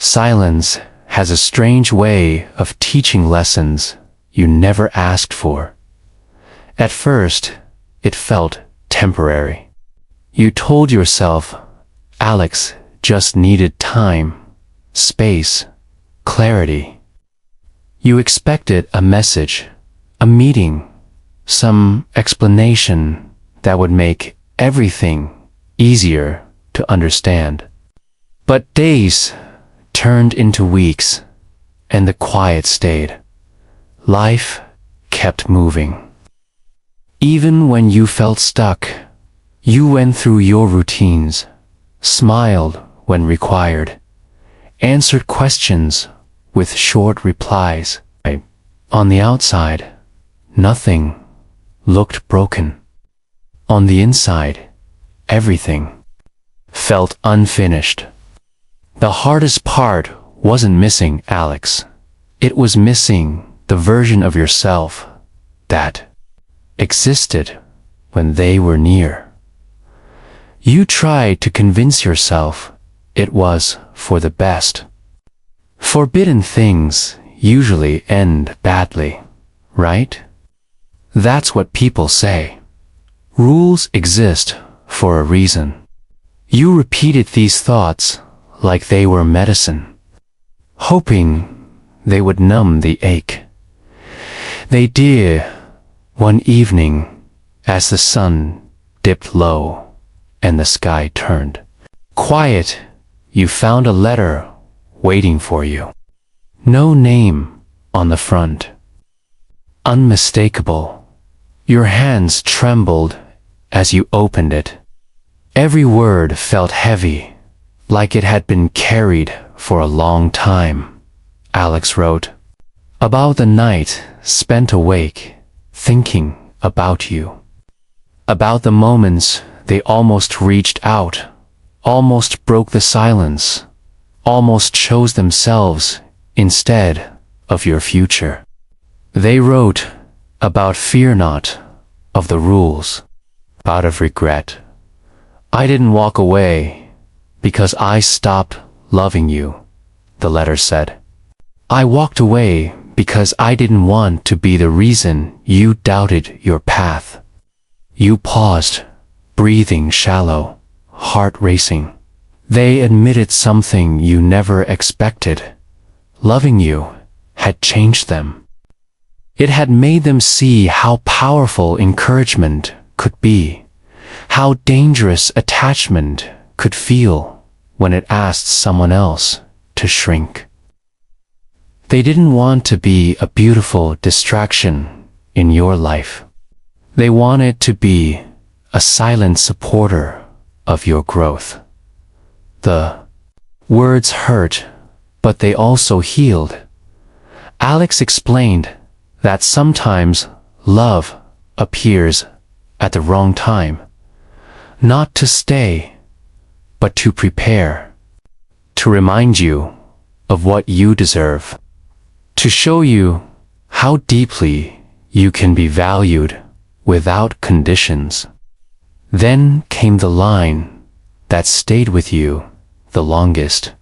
Silence has a strange way of teaching lessons you never asked for. At first, it felt temporary. You told yourself Alex just needed time, space, clarity. You expected a message, a meeting, some explanation that would make everything easier to understand. But days turned into weeks, and the quiet stayed. Life kept moving. Even when you felt stuck, you went through your routines, smiled when required, answered questions with short replies. On the outside, nothing looked broken. On the inside, everything felt unfinished. The hardest part wasn't missing Alex. It was missing the version of yourself that existed when they were near. You tried to convince yourself it was for the best. Forbidden things usually end badly, right? That's what people say. Rules exist for a reason. You repeated these thoughts like they were medicine, hoping they would numb the ache. They did one evening as the sun dipped low and the sky turned quiet. You found a letter waiting for you. No name on the front. Unmistakable. Your hands trembled as you opened it. Every word felt heavy, like it had been carried for a long time. Alex wrote about the night spent awake, thinking about you. About the moments they almost reached out, almost broke the silence, almost chose themselves instead of your future. They wrote about fear not of the rules, out of regret. I didn't walk away because I stopped loving you, the letter said. I walked away because I didn't want to be the reason you doubted your path. You paused, breathing shallow, heart racing. They admitted something you never expected. Loving you had changed them. It had made them see how powerful encouragement could be, how dangerous attachment could feel when it asked someone else to shrink. They didn't want to be a beautiful distraction in your life. They wanted to be a silent supporter of your growth. The words hurt, but they also healed. Alex explained that sometimes love appears at the wrong time, not to stay, but to prepare, to remind you of what you deserve, to show you how deeply you can be valued without conditions. Then came the line that stayed with you the longest.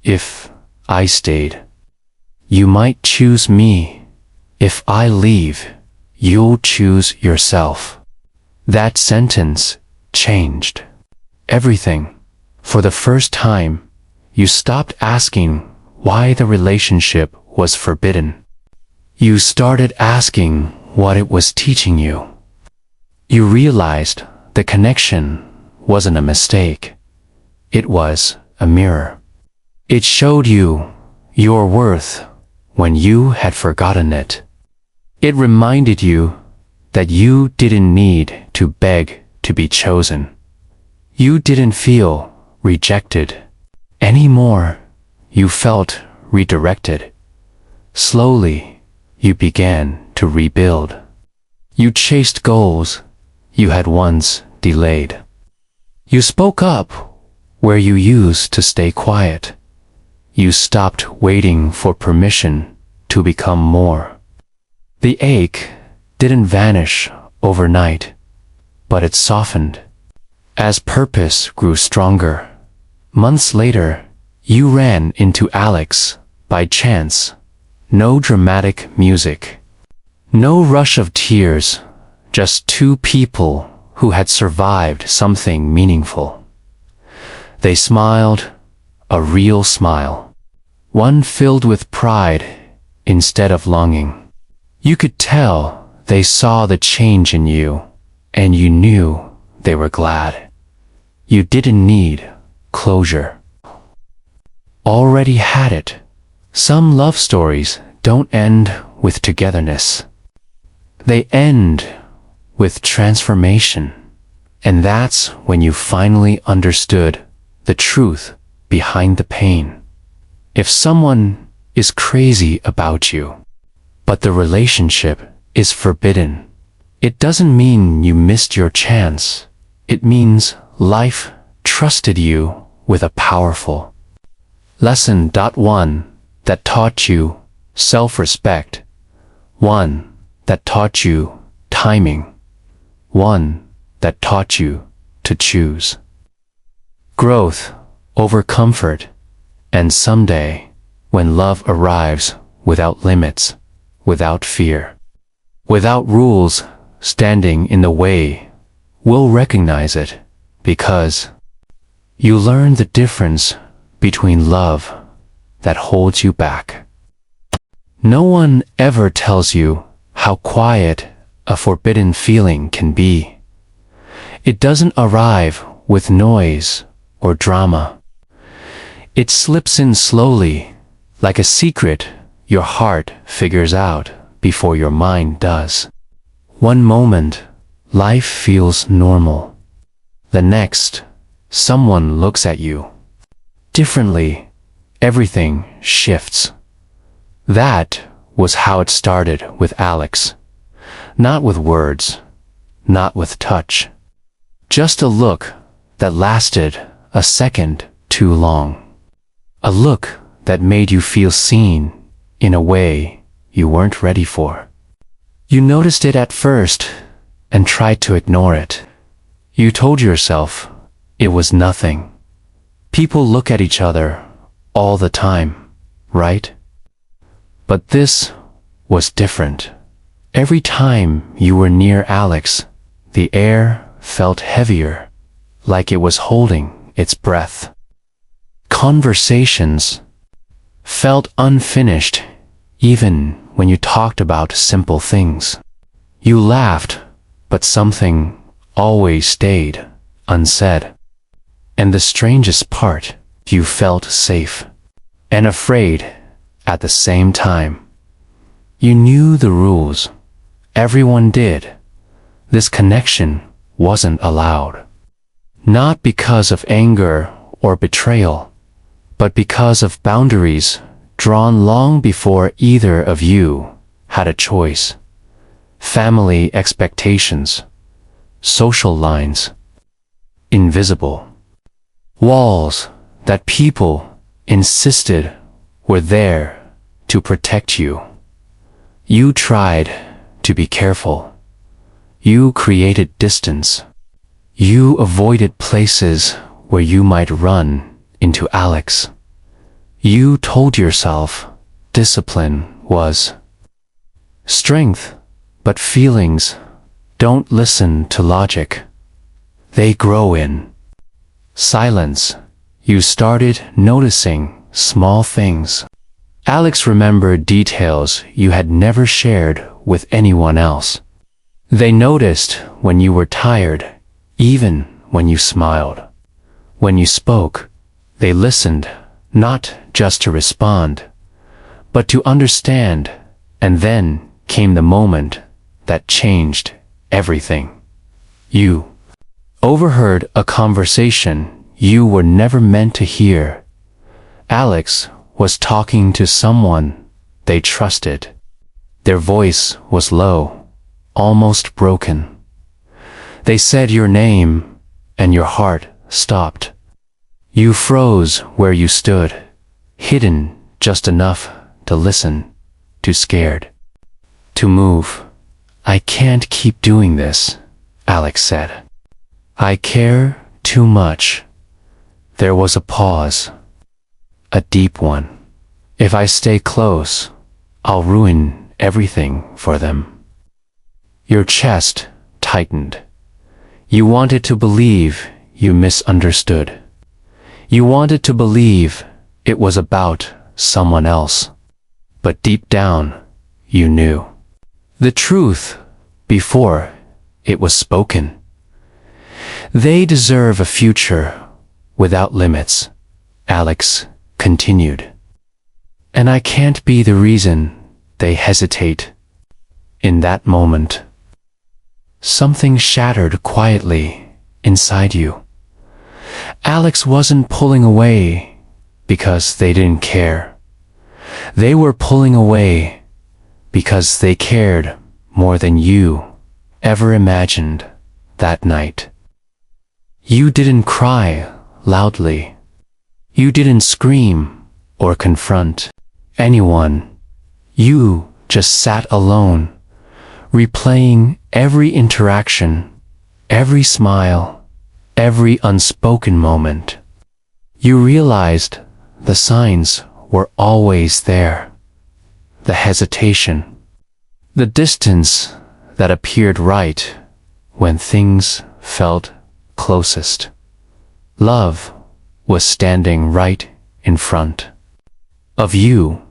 If I stayed, you might choose me. If I leave, you'll choose yourself. That sentence changed everything. For the first time, you stopped asking why the relationship was forbidden. You started asking what it was teaching you. You realized the connection wasn't a mistake. It was a mirror. It showed you your worth when you had forgotten it. It reminded you that you didn't need to beg to be chosen. You didn't feel rejected anymore. You felt redirected. Slowly, you began to rebuild. You chased goals you had once delayed. You spoke up where you used to stay quiet. You stopped waiting for permission to become more. The ache didn't vanish overnight, but it softened. As purpose grew stronger, months later, You ran into Alex by chance. No dramatic music. No rush of tears. Just two people who had survived something meaningful. They smiled, a real smile. One filled with pride instead of longing. You could tell they saw the change in you, and you knew they were glad. You didn't need closure. Already had it. Some love stories don't end with togetherness. They end with transformation. And that's when you finally understood the truth behind the pain. If someone is crazy about you, but the relationship is forbidden, it doesn't mean you missed your chance. It means life trusted you with a powerful lesson. One that taught you self-respect. One that taught you timing. One that taught you to choose growth over comfort. And someday, when love arrives without limits, without fear, without rules standing in the way, we'll recognize it, because you learn the difference between love that holds you back. No one ever tells you how quiet a forbidden feeling can be. It doesn't arrive with noise or drama. It slips in slowly, like a secret your heart figures out before your mind does. One moment, life feels normal. The next, someone looks at you differently. Everything shifts. That was how it started with Alex. Not with words, not with touch. Just a look that lasted a second too long. A look that made you feel seen in a way you weren't ready for. You noticed it at first and tried to ignore it. You told yourself it was nothing. People look at each other all the time, right? But this was different. Every time you were near Alex, the air felt heavier, like it was holding its breath. Conversations felt unfinished, even when you talked about simple things. You laughed, but something always stayed unsaid. And the strangest part, you felt safe and afraid at the same time. You knew the rules. Everyone did. This connection wasn't allowed. Not because of anger or betrayal, but because of boundaries drawn long before either of you had a choice. Family expectations, social lines, invisible walls that people insisted were there to protect you. You tried to be careful. You created distance. You avoided places where you might run into Alex. You told yourself discipline was strength, but feelings don't listen to logic. They grow in silence. You started noticing small things. Alex remembered details you had never shared with anyone else. They noticed when you were tired, even when you smiled. When you spoke, they listened, not just to respond, but to understand. And then came the moment that changed everything. You overheard a conversation you were never meant to hear. Alex was talking to someone they trusted. Their voice was low, almost broken. They said your name, and your heart stopped. You froze where you stood, hidden just enough to listen, too scared to move. I can't keep doing this, Alex said. I care too much. There was a pause. a deep one. If I stay close, I'll ruin everything for them. Your chest tightened. You wanted to believe you misunderstood. You wanted to believe it was about someone else. But deep down, you knew the truth before it was spoken. They deserve a future without limits, Alex continued. And I can't be the reason they hesitate. In that moment, something shattered quietly inside you. Alex wasn't pulling away because they didn't care. They were pulling away because they cared more than you ever imagined that night. You didn't cry loudly. You didn't scream or confront anyone. You just sat alone, replaying every interaction, every smile, every unspoken moment. You realized the signs were always there. The hesitation, the distance that appeared right when things felt closest. Love was standing right in front of you,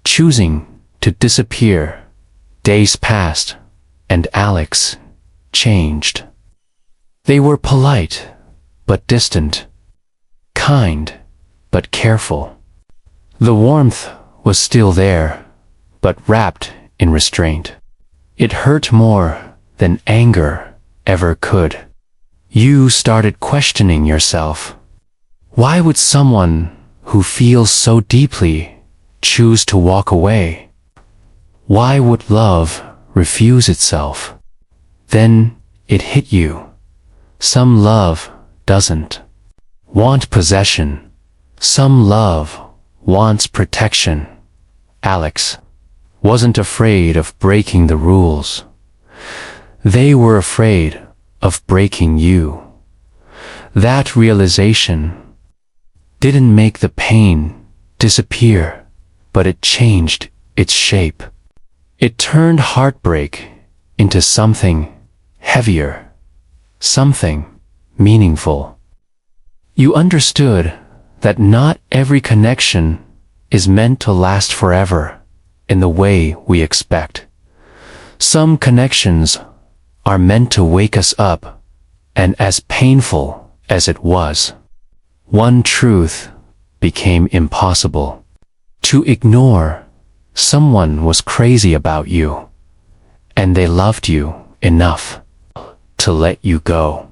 choosing to disappear. Days passed, and Alex changed. They were polite, but distant, kind, but careful. The warmth was still there, but wrapped in restraint. It hurt more than anger ever could. You started questioning yourself. Why would someone who feels so deeply choose to walk away? Why would love refuse itself? Then it hit you. Some love doesn't want possession. Some love wants protection. Alex wasn't afraid of breaking the rules. They were afraid of breaking you. That realization didn't make the pain disappear, but it changed its shape. It turned heartbreak into something heavier, something meaningful. You understood that not every connection is meant to last forever in the way we expect. Some connections are meant to wake us up, and as painful as it was, one truth became impossible: to ignore. Someone was crazy about you, and they loved you enough to let you go.